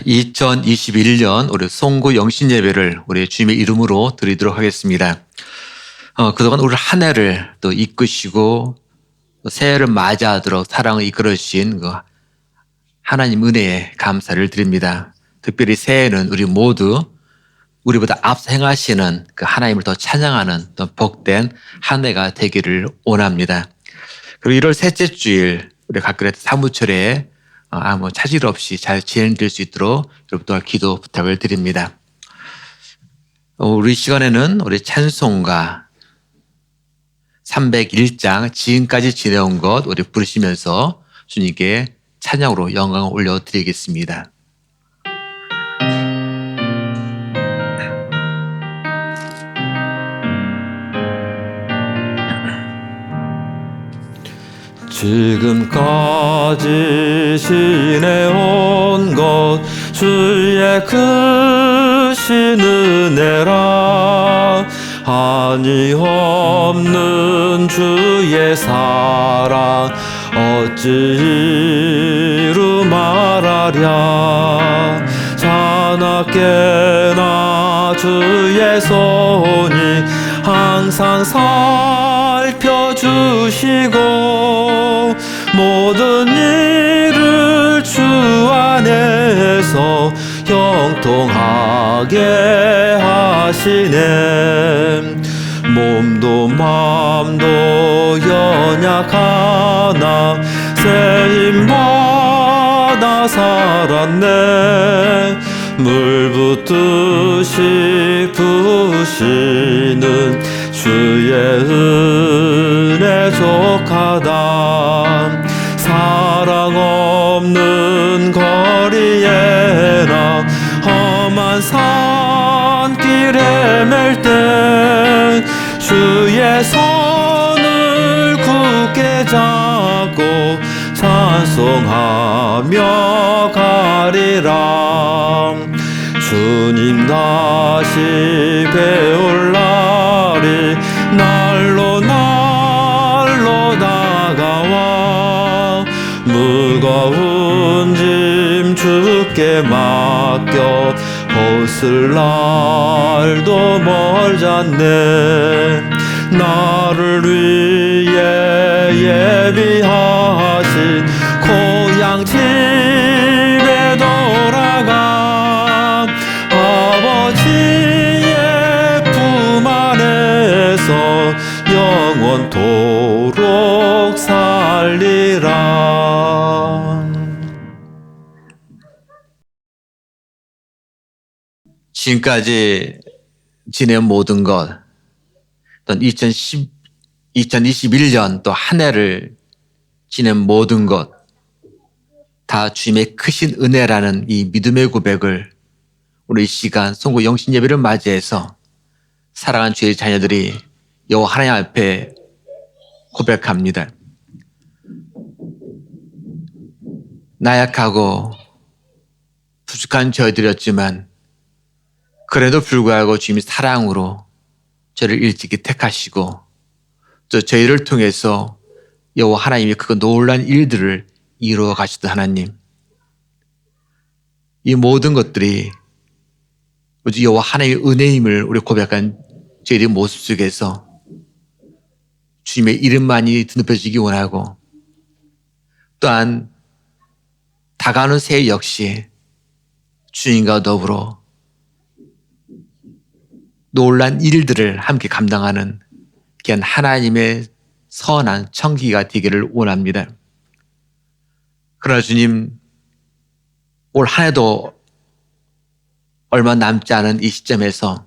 2021년 우리 송구 영신 예배를 우리 주님의 이름으로 드리도록 하겠습니다. 그동안 우리 한 해를 또 이끄시고 또 새해를 맞이하도록 사랑을 이끌어 주신 그 하나님 은혜에 감사를 드립니다. 특별히 새해는 우리 모두 우리보다 앞서 행하시는 그 하나님을 더 찬양하는 또 복된 한 해가 되기를 원합니다. 그리고 1월 셋째 주일 우리 각그레 사무처에 아무 차질 없이 잘 진행될 수 있도록 여러분들 기도 부탁을 드립니다. 우리 시간에는 우리 찬송가 301장 지금까지 지내온 것 우리 부르시면서 주님께 찬양으로 영광을 올려드리겠습니다. 지금까지 지내온 것 주의 크신 은혜라 한이 없는 주의 사랑 어찌 이루 말하랴 자나깨나 주의 손이 항상 살펴주시고 모든 일을 주 안에서 형통하게 하시네 몸도 맘도 연약하나 새 힘받아 살았네 물 붓듯이 부시는 주의 은혜 족하다 사랑 없는 거리에나 험한 산길 헤맬 때 주의 손을 굳게 잡고 찬송하며 가리라 주님 다시 배울 날이 날로 다가와 무거운 짐 주께 맡겨 벗을 날도 멀잖네 나를 위해 예비하신 고향 집에 돌아가 아버지의 품 안에서 영원토록 살리라. 지금까지 지낸 모든 것, 또 2021년 또 한 해를 지낸 모든 것, 다 주님의 크신 은혜라는 이 믿음의 고백을 우리 이 시간 송구 영신 예배를 맞이해서 사랑하는 주의 자녀들이 여호와 하나님 앞에 고백합니다. 나약하고 부족한 저희들이었지만 그래도 불구하고 주님이 사랑으로 저를 일찍이 택하시고 또 저희를 통해서 여호와 하나님이 그 놀라운 일들을 이루어 가시던 하나님 이 모든 것들이 오직 여호와 하나님의 은혜임을 우리 고백한 저희들의 모습 속에서 주님의 이름만이 드높여지기 원하고 또한 다가오는 새해 역시 주님과 더불어 놀란 일들을 함께 감당하는 귀한 하나님의 선한 청기가 되기를 원합니다. 그러나 주님 올 한 해도 얼마 남지 않은 이 시점에서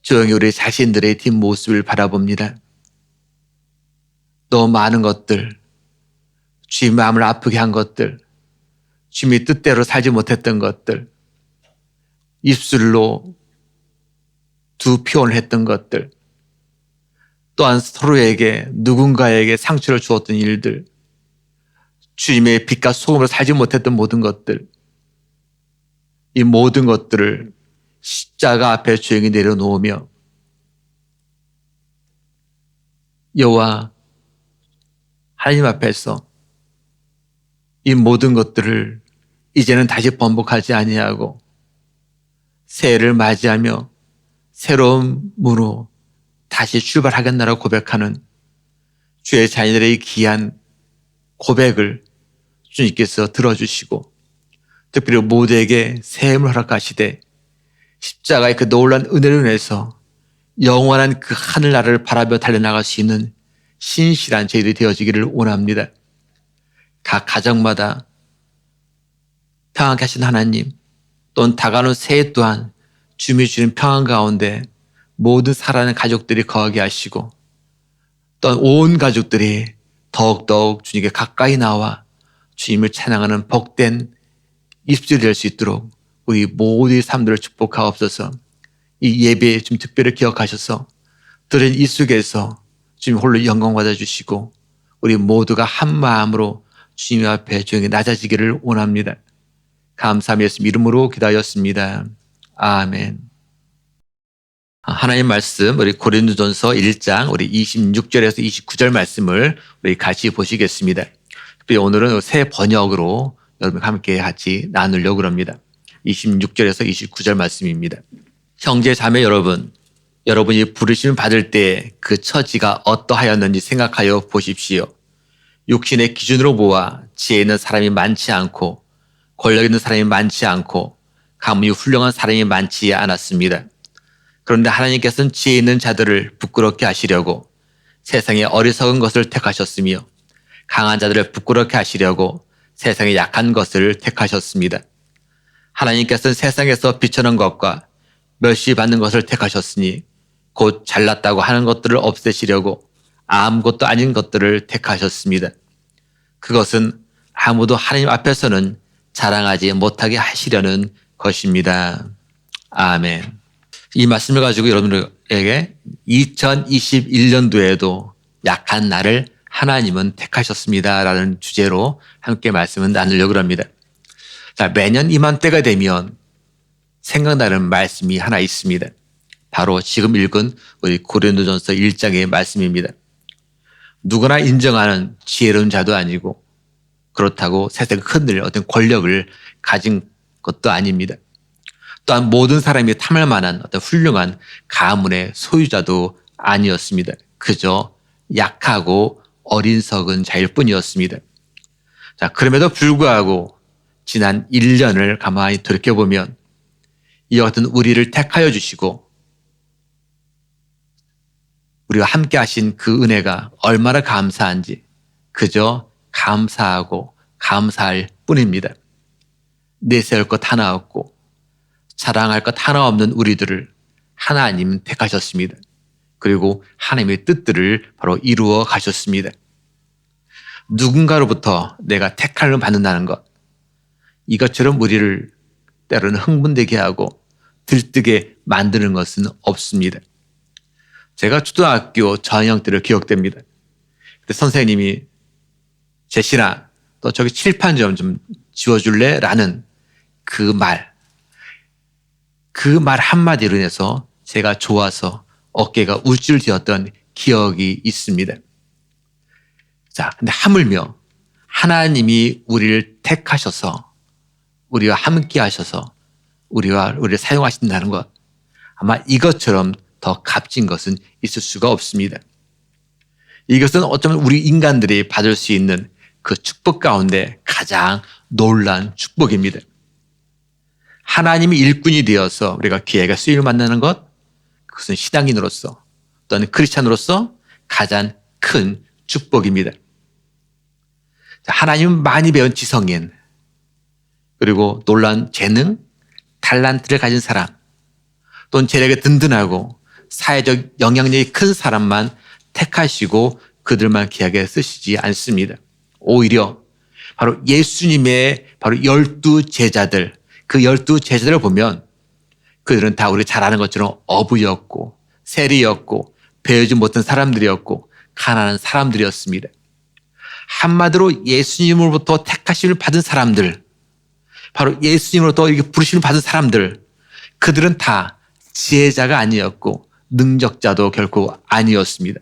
조용히 우리 자신들의 뒷모습을 바라봅니다. 너무 많은 것들, 주님 마음을 아프게 한 것들, 주님의 뜻대로 살지 못했던 것들, 입술로 두 표현을 했던 것들, 또한 서로에게 누군가에게 상처를 주었던 일들, 주님의 빛과 소금으로 살지 못했던 모든 것들, 이 모든 것들을 십자가 앞에 조용히 내려놓으며 여호와 하나님 앞에서 이 모든 것들을 이제는 다시 번복하지 아니하고 새해를 맞이하며 새로운 문으로 다시 출발하겠나라고 고백하는 주의 자녀들의 귀한 고백을 주님께서 들어주시고 특별히 모두에게 새해를 허락하시되 십자가의 그 놀라운 은혜를 인해서 영원한 그 하늘나라를 바라며 달려나갈 수 있는 신실한 저희들이 되어지기를 원합니다. 각 가정마다 평안케 하신 하나님, 또는 다가오는 새해 또한 주님이 주는 평안 가운데 모든 살아가는 가족들이 거하게 하시고 또한 온 가족들이 더욱더욱 주님께 가까이 나와 주님을 찬양하는 복된 입술이 될 수 있도록 우리 모두의 삶들을 축복하옵소서. 이 예배에 좀 특별히 기억하셔서 들은 이 속에서 주님 홀로 영광 받아주시고 우리 모두가 한 마음으로 주님 앞에 조용히 낮아지기를 원합니다. 감사함 예수 이름으로 기도하였습니다. 아멘. 하나님 말씀 우리 고린도전서 1장 우리 26절에서 29절 말씀을 우리 같이 보시겠습니다. 특별히 오늘은 새 번역으로 여러분 함께 같이 나누려고 합니다. 26절에서 29절 말씀입니다. 형제 자매 여러분, 여러분이 부르심을 받을 때 그 처지가 어떠하였는지 생각하여 보십시오. 육신의 기준으로 보아 지혜 있는 사람이 많지 않고 권력 있는 사람이 많지 않고 가문이 훌륭한 사람이 많지 않았습니다. 그런데 하나님께서는 지혜 있는 자들을 부끄럽게 하시려고 세상의 어리석은 것을 택하셨으며 강한 자들을 부끄럽게 하시려고 세상의 약한 것을 택하셨습니다. 하나님께서는 세상에서 비천한 것과 멸시받는 것을 택하셨으니 곧 잘났다고 하는 것들을 없애시려고 아무것도 아닌 것들을 택하셨습니다. 그것은 아무도 하나님 앞에서는 자랑하지 못하게 하시려는 것입니다. 아멘. 이 말씀을 가지고 여러분들에게 2021년도에도 약한 나를 하나님은 택하셨습니다. 라는 주제로 함께 말씀을 나누려고 합니다. 자, 매년 이맘때가 되면 생각나는 말씀이 하나 있습니다. 바로 지금 읽은 우리 고린도전서 1장의 말씀입니다. 누구나 인정하는 지혜로운 자도 아니고 그렇다고 세상 흔들 어떤 권력을 가진 것도 아닙니다. 또한 모든 사람이 탐할 만한 어떤 훌륭한 가문의 소유자도 아니었습니다. 그저 약하고 어린석은 자일 뿐이었습니다. 자, 그럼에도 불구하고 지난 1년을 가만히 돌이켜보면 이와 같은 우리를 택하여 주시고 우리와 함께 하신 그 은혜가 얼마나 감사한지 그저 감사하고 감사할 뿐입니다. 내세울 것 하나 없고 자랑할 것 하나 없는 우리들을 하나님 택하셨습니다. 그리고 하나님의 뜻들을 바로 이루어 가셨습니다. 누군가로부터 내가 택함을 받는다는 것, 이것처럼 우리를 때로는 흥분되게 하고 들뜨게 만드는 것은 없습니다. 제가 초등학교 저학년 때를 기억됩니다. 그때 선생님이 제시나 너 저기 칠판 좀 지워줄래? 라는 그 말 한마디로 인해서 제가 좋아서 어깨가 울줄되었던 기억이 있습니다. 자, 근데 하물며 하나님이 우리를 택하셔서 우리와 함께 하셔서 우리를 사용하신다는 것, 아마 이것처럼 더 값진 것은 있을 수가 없습니다. 이것은 어쩌면 우리 인간들이 받을 수 있는 그 축복 가운데 가장 놀라운 축복입니다. 하나님이 일꾼이 되어서 우리가 기회가 쓰임을 만나는 것, 그것은 신앙인으로서 또는 크리스찬으로서 가장 큰 축복입니다. 하나님은 많이 배운 지성인, 그리고 놀라운 재능, 달란트를 가진 사람, 또는 재력이 든든하고 사회적 영향력이 큰 사람만 택하시고 그들만 귀하게 쓰시지 않습니다. 오히려 바로 예수님의 바로 12 제자들, 그 12 제자들을 보면 그들은 다 우리 잘 아는 것처럼 어부였고 세리였고 배우지 못한 사람들이었고 가난한 사람들이었습니다. 한마디로 예수님으로부터 택하심을 받은 사람들, 바로 예수님으로부터 이렇게 부르심을 받은 사람들, 그들은 다 지혜자가 아니었고 능력자도 결코 아니었습니다.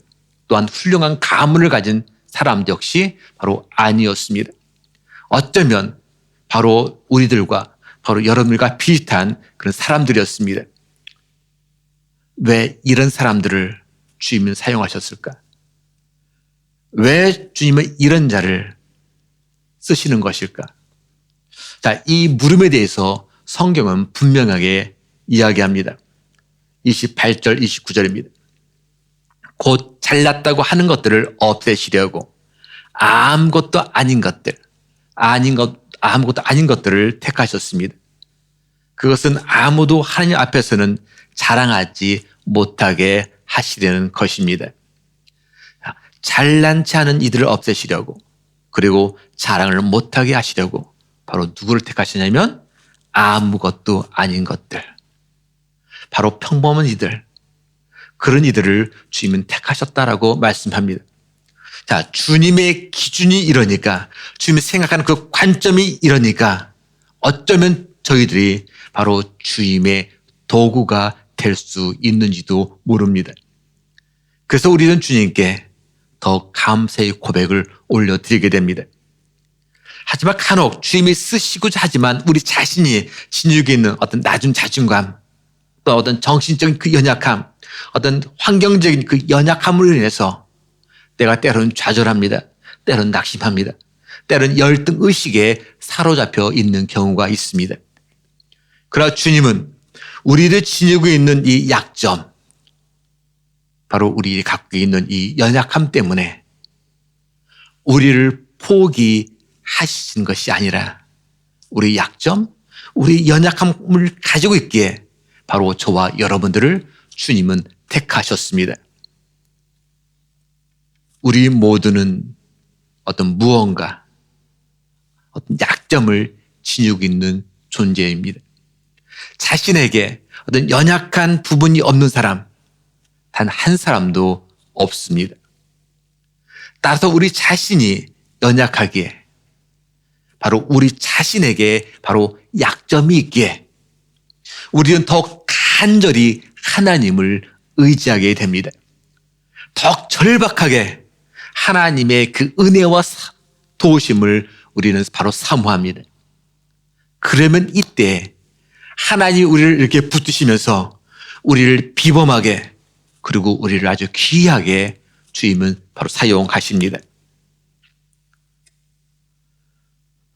또한 훌륭한 가문을 가진 사람도 역시 바로 아니었습니다. 어쩌면 바로 우리들과 바로 여러분들과 비슷한 그런 사람들이었습니다. 왜 이런 사람들을 주님은 사용하셨을까? 왜 주님은 이런 자를 쓰시는 것일까? 자, 이 물음에 대해서 성경은 분명하게 이야기합니다. 28절, 29절입니다. 곧 잘났다고 하는 것들을 없애시려고 아무것도 아닌 것들, 아무것도 아닌 것들을 택하셨습니다. 그것은 아무도 하나님 앞에서는 자랑하지 못하게 하시려는 것입니다. 잘난치 않은 이들을 없애시려고, 그리고 자랑을 못하게 하시려고 바로 누구를 택하시냐면 아무것도 아닌 것들, 바로 평범한 이들, 그런 이들을 주님은 택하셨다라고 말씀합니다. 자, 주님의 기준이 이러니까, 주님이 생각하는 그 관점이 이러니까 어쩌면 저희들이 바로 주님의 도구가 될 수 있는지도 모릅니다. 그래서 우리는 주님께 더 감사의 고백을 올려드리게 됩니다. 하지만 간혹 주님이 쓰시고자 하지만 우리 자신이 지니고 있는 어떤 낮은 자존감, 또 어떤 정신적인 그 연약함, 어떤 환경적인 그 연약함으로 인해서 내가 때로는 좌절합니다. 때로는 낙심합니다. 때로는 열등의식에 사로잡혀 있는 경우가 있습니다. 그러나 주님은 우리를 지니고 있는 이 약점, 바로 우리 갖고 있는 이 연약함 때문에 우리를 포기하신 것이 아니라 우리 약점, 우리 연약함을 가지고 있기에 바로 저와 여러분들을 주님은 택하셨습니다. 우리 모두는 어떤 무언가, 어떤 약점을 지니고 있는 존재입니다. 자신에게 어떤 연약한 부분이 없는 사람, 단 한 사람도 없습니다. 따라서 우리 자신이 연약하기에, 바로 우리 자신에게 바로 약점이 있기에 우리는 더욱 간절히 하나님을 의지하게 됩니다. 더욱 절박하게 하나님의 그 은혜와 도우심을 우리는 바로 사모합니다. 그러면 이때 하나님이 우리를 이렇게 붙드시면서 우리를 비범하게, 그리고 우리를 아주 귀하게 주님은 바로 사용하십니다.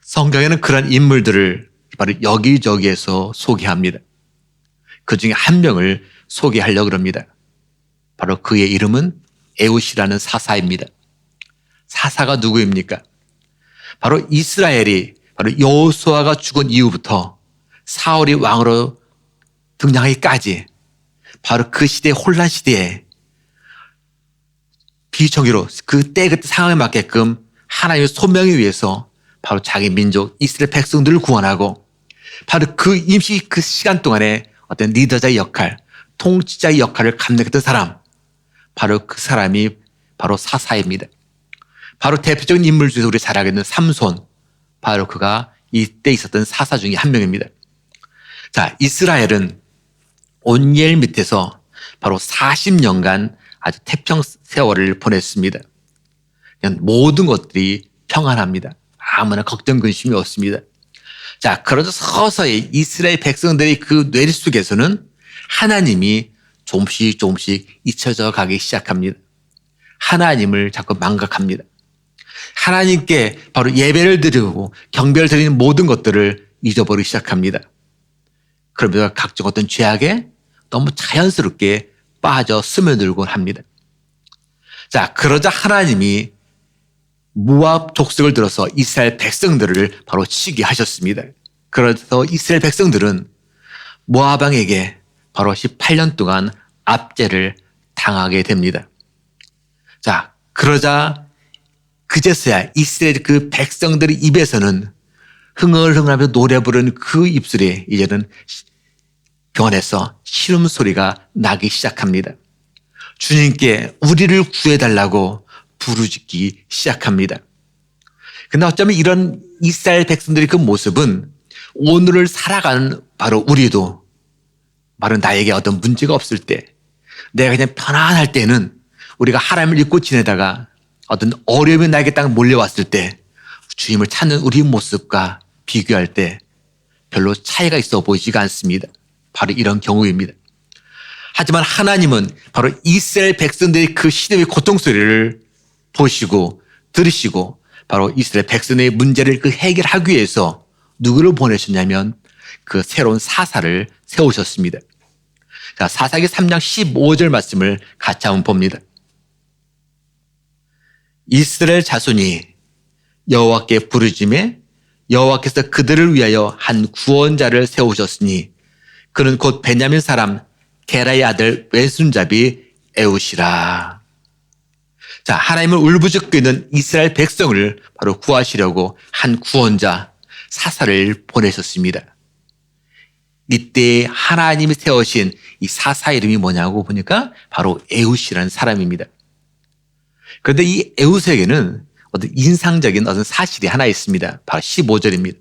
성경에는 그런 인물들을 바로 여기저기에서 소개합니다. 그 중에 한 명을 소개하려고 합니다. 바로 그의 이름은 에웃이라는 사사입니다. 사사가 누구입니까? 바로 이스라엘이 바로 여호수아가 죽은 이후부터 사울이 왕으로 등장하기까지 바로 그 시대, 혼란 시대에 비정의로 그때 상황에 맞게끔 하나님의 소명을 위해서 바로 자기 민족 이스라엘 백성들을 구원하고, 바로 그 임시 그 시간 동안에 어떤 리더자의 역할, 통치자의 역할을 감당했던 사람, 바로 그 사람이 바로 사사입니다. 바로 대표적인 인물 중에서 우리 잘 알고 있는 삼손, 바로 그가 이때 있었던 사사 중에 한 명입니다. 자, 이스라엘은 온니엘 밑에서 바로 40년간 아주 태평 세월을 보냈습니다. 그냥 모든 것들이 평안합니다. 아무나 걱정 근심이 없습니다. 자, 그러자 서서히 이스라엘 백성들의 그 뇌리 속에서는 하나님이 조금씩 잊혀져 가기 시작합니다. 하나님을 자꾸 망각합니다. 하나님께 바로 예배를 드리고 경배를 드리는 모든 것들을 잊어버리기 시작합니다. 그러면서 각종 어떤 죄악에 너무 자연스럽게 빠져 스며들곤 합니다. 자, 그러자 하나님이 모압 족속을 들어서 이스라엘 백성들을 바로 치게 하셨습니다. 그래서 이스라엘 백성들은 모압 왕에게 바로 18년 동안 압제를 당하게 됩니다. 자, 그러자 그제서야 이스라엘 그 백성들의 입에서는 흥얼흥얼하며 노래 부르는 그 입술에 이제는 변해서 신음소리가 나기 시작합니다. 주님께 우리를 구해달라고 부르짖기 시작합니다. 근데 어쩌면 이런 이스라엘 백성들의 그 모습은 오늘을 살아가는 바로 우리도 바로 나에게 어떤 문제가 없을 때, 내가 그냥 편안할 때는 우리가 하나님을 잊고 지내다가 어떤 어려움이 나에게 딱 몰려왔을 때 주님을 찾는 우리 모습과 비교할 때 별로 차이가 있어 보이지가 않습니다. 바로 이런 경우입니다. 하지만 하나님은 바로 이스라엘 백성들의 그 시대의 고통 소리를 보시고 들으시고 바로 이스라엘 백성의 문제를 그 해결하기 위해서 누구를 보내셨냐면 그 새로운 사사를 세우셨습니다. 자, 사사기 3장 15절 말씀을 같이 한번 봅니다. 이스라엘 자손이 여호와께 부르짖매 여호와께서 그들을 위하여 한 구원자를 세우셨으니 그는 곧 베냐민 사람 게라의 아들 왼손잡이 에웃이라. 자, 하나님을 울부짖고 있는 이스라엘 백성을 바로 구하시려고 한 구원자 사사를 보내셨습니다. 이때 하나님이 세우신 이 사사 이름이 뭐냐고 보니까 바로 에웃이라는 사람입니다. 그런데 이 에웃에게는 어떤 인상적인 어떤 사실이 하나 있습니다. 바로 15절입니다.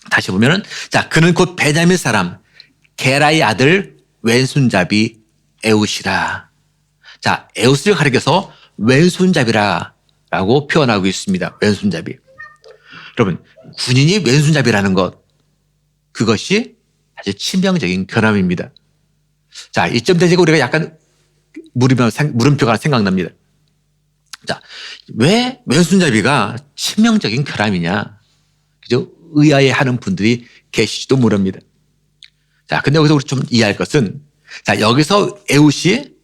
다시 보면은, 자, 그는 곧 베냐민 사람 게라의 아들 왼손잡이 에웃이라. 자, 에웃을 가리켜서 왼손잡이라고 표현하고 있습니다. 왼손잡이. 여러분, 군인이 왼손잡이라는 것, 그것이 아주 치명적인 결함입니다. 자, 이점 되니까 우리가 약간 물음표가 생각납니다. 자, 왜 왼손잡이가 치명적인 결함이냐? 그죠? 의아해하는 분들이 계시지도 모릅니다. 자, 근데 여기서 우리 좀 이해할 것은, 자, 여기서 에웃이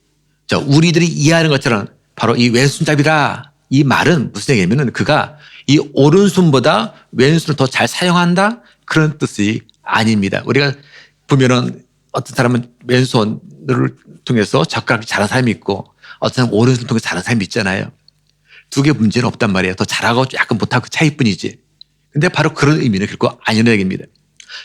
우리들이 이해하는 것처럼 바로 이 왼손잡이라 이 말은 무슨 얘기냐면은 그가 이 오른손보다 왼손을 더 잘 사용한다? 그런 뜻이 아닙니다. 우리가 보면은 어떤 사람은 왼손을 통해서 젓가락이 잘하는 사람이 있고 어떤 사람은 오른손을 통해서 잘하는 사람이 있잖아요. 두 개 문제는 없단 말이에요. 더 잘하고 약간 못하고 그 차이뿐이지. 근데 바로 그런 의미는 결코 아니라는 얘기입니다.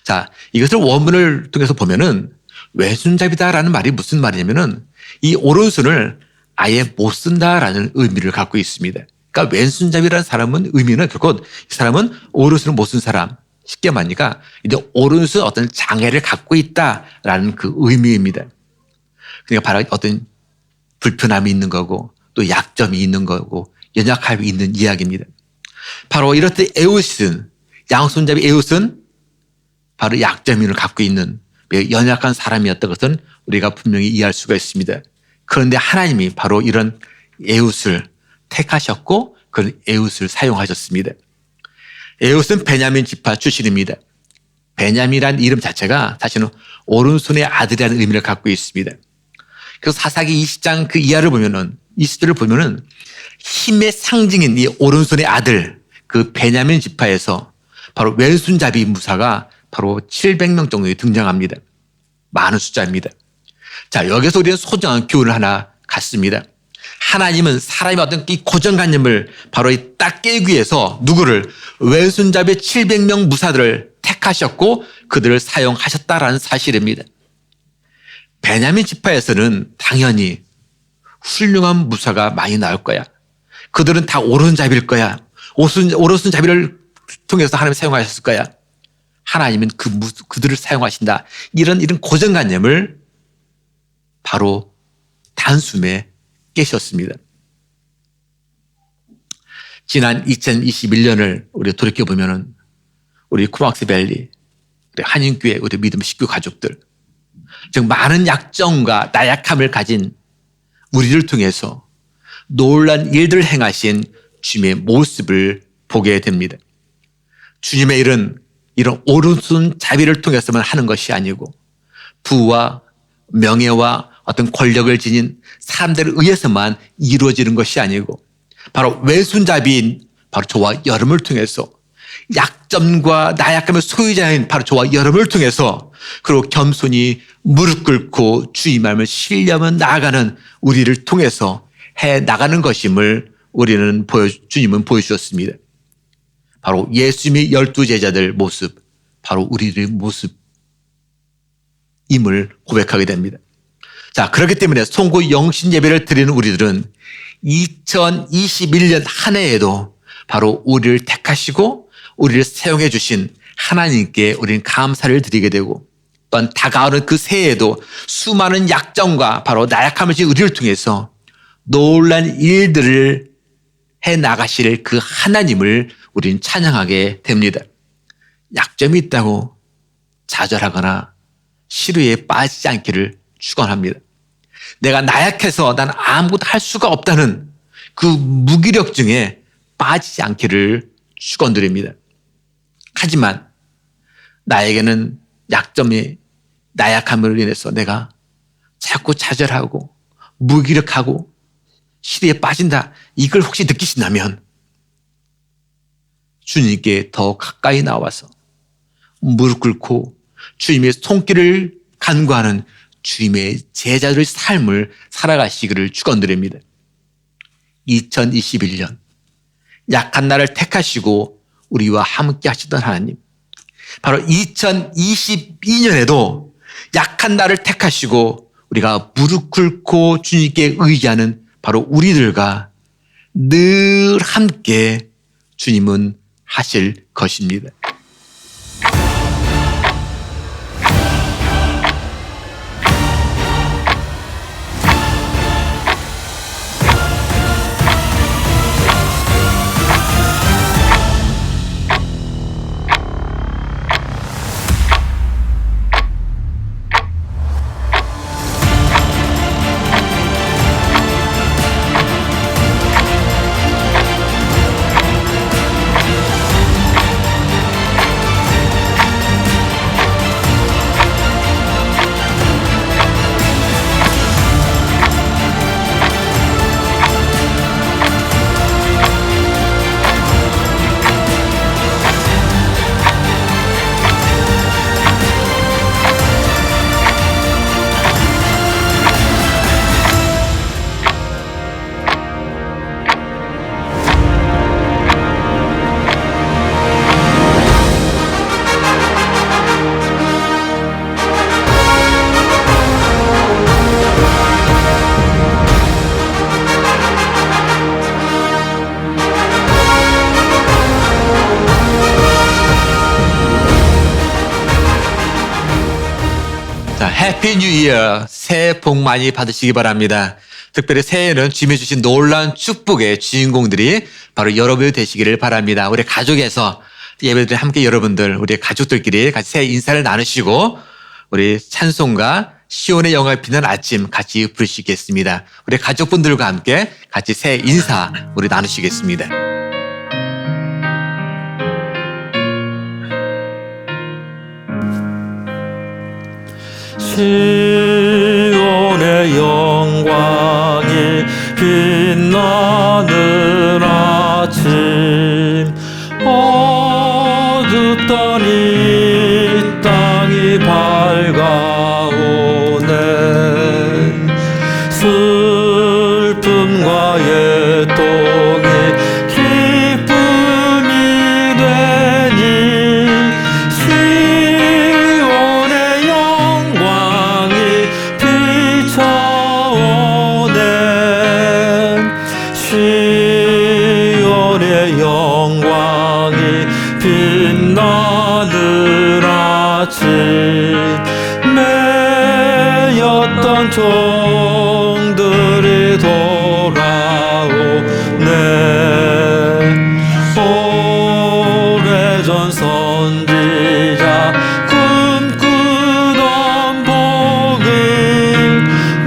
자, 이것을 원문을 통해서 보면은 왼손잡이다라는 말이 무슨 말이냐면은 이 오른손을 아예 못 쓴다라는 의미를 갖고 있습니다. 그러니까 왼손잡이라는 사람은 의미는 결국 이 사람은 오른손을 못 쓴 사람. 쉽게 말하니까 이제 오른손 어떤 장애를 갖고 있다라는 그 의미입니다. 그러니까 바로 어떤 불편함이 있는 거고 또 약점이 있는 거고 연약함이 있는 이야기입니다. 바로 이렇듯 에웃은 양손잡이 에웃은 바로 약점을 갖고 있는 연약한 사람이었던 것은 우리가 분명히 이해할 수가 있습니다. 그런데 하나님이 바로 이런 에웃을 택하셨고 그런 에웃을 사용하셨습니다. 에웃은 베냐민 지파 출신입니다. 베냐민이라는 이름 자체가 사실은 오른손의 아들이라는 의미를 갖고 있습니다. 그래서 사사기 20장 그 이하를 보면은 20절을 보면은 힘의 상징인 이 오른손의 아들 그 베냐민 지파에서 바로 왼손잡이 무사가 바로 700명 정도 등장합니다. 많은 숫자입니다. 자, 여기서 우리는 소중한 교훈을 하나 갖습니다. 하나님은 사람의 어떤 이 고정관념을 바로 딱 깨기 위해서 누구를 왼손잡이 700명 무사들을 택하셨고 그들을 사용하셨다라는 사실입니다. 베냐민 지파에서는 당연히 훌륭한 무사가 많이 나올 거야. 그들은 다 오른손잡이일 거야. 오른손잡이를 통해서 하나님 사용하셨을 거야. 하나님은 그들을 사용하신다. 이런 고정관념을 바로 단숨에 깨셨습니다. 지난 2021년을 우리 돌이켜보면은 우리 코막스 밸리, 우리 한인교회, 우리 믿음 식구 가족들, 즉 많은 약점과 나약함을 가진 우리를 통해서 놀란 일들을 행하신 주님의 모습을 보게 됩니다. 주님의 일은 이런 오른손 자비를 통해서만 하는 것이 아니고 부와 명예와 어떤 권력을 지닌 사람들에 의해서만 이루어지는 것이 아니고 바로 왼손잡이인 바로 저와 여러분을 통해서 약점과 나약함의 소유자인 바로 저와 여러분을 통해서 그리고 겸손히 무릎 꿇고 주의 말씀을 신뢰하며 나아가는 우리를 통해서 해 나가는 것임을 우리는 주님은 보여주셨습니다. 바로 예수님의 12제자들 모습, 바로 우리들의 모습임을 고백하게 됩니다. 자, 그렇기 때문에 송구 영신 예배를 드리는 우리들은 2021년 한 해에도 바로 우리를 택하시고 우리를 사용해 주신 하나님께 우리는 감사를 드리게 되고 또한 다가오는 그 새해에도 수많은 약점과 바로 나약함을 지닌 우리를 통해서 놀란 일들을 해 나가실 그 하나님을 우리는 찬양하게 됩니다. 약점이 있다고 좌절하거나 시루에 빠지지 않기를 축원합니다. 내가 나약해서 난 아무것도 할 수가 없다는 그 무기력증에 빠지지 않기를 축원드립니다. 하지만 나에게는 약점이 나약함으로 인해서 내가 자꾸 좌절하고 무기력하고 시리에 빠진다. 이걸 혹시 느끼신다면 주님께 더 가까이 나와서 무릎 꿇고 주님의 손길을 간구하는 주님의 제자들의 삶을 살아가시기를 축원드립니다. 2021년 약한 나를 택하시고 우리와 함께 하시던 하나님, 바로 2022년에도 약한 나를 택하시고 우리가 무릎 꿇고 주님께 의지하는 바로 우리들과 늘 함께 주님은 하실 것입니다. 해피 뉴 이어, 새해 복 많이 받으시기 바랍니다. 특별히 새해에는 주님이 주신 놀라운 축복의 주인공들이 바로 여러분이 되시기를 바랍니다. 우리 가족에서 예배들 함께 여러분들, 우리 가족들끼리 같이 새해 인사를 나누시고 우리 찬송가 시온의 영화를 비는 아침 같이 부르시겠습니다. 우리 가족분들과 함께 같이 새해 인사 우리 나누시겠습니다. 시온의 영광이 빛나는 아침, 어둡던 이 땅이 밝아오네. 슬픔과 애통이 기쁨이 되니 시온의 영광이 비춰오네. 시온의 영광이 빛나는 아침, 매였던 종들이 돌아오네. 오래전 선지자 꿈꾸던 복을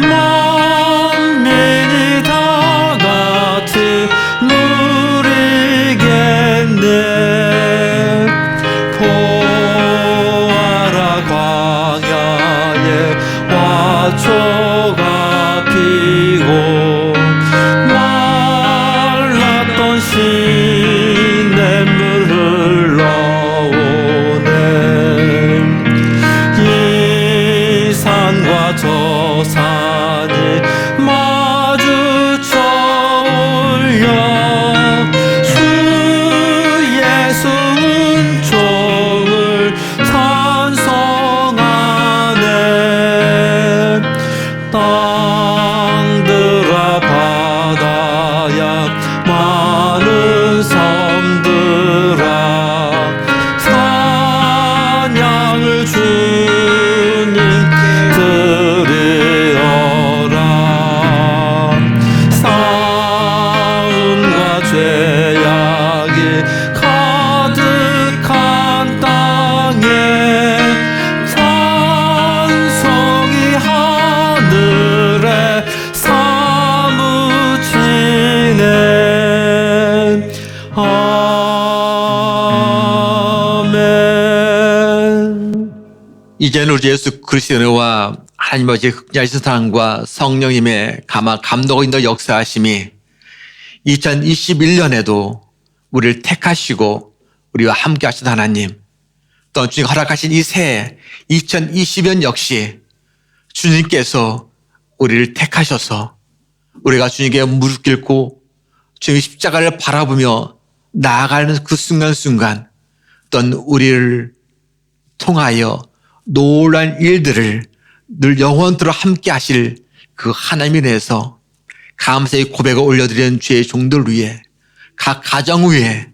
만민이 다 같이 누리겠네. 보아라 광야에 화초가 피고 말랐던 시냇물 흘러오네. 이제는 우리 예수 그리스도와 하나님 아버지의 극진하신 사랑과 성령님의 감독 인도 역사하심이 2021년에도 우리를 택하시고 우리와 함께 하신 하나님, 또 주님 허락하신 이 새해 2020년 역시 주님께서 우리를 택하셔서 우리가 주님께 무릎 꿇고 주님의 십자가를 바라보며 나아가는 그 순간순간 어떤 우리를 통하여 놀라운 일들을 늘 영원토록 함께 하실 그 하나님에 대해서 감사의 고백을 올려드리는 주의 종들 위해, 각 가정 위에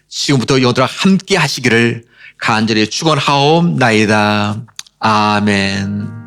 지금부터 영원토록 함께 하시기를 간절히 축원하옵나이다. 아멘.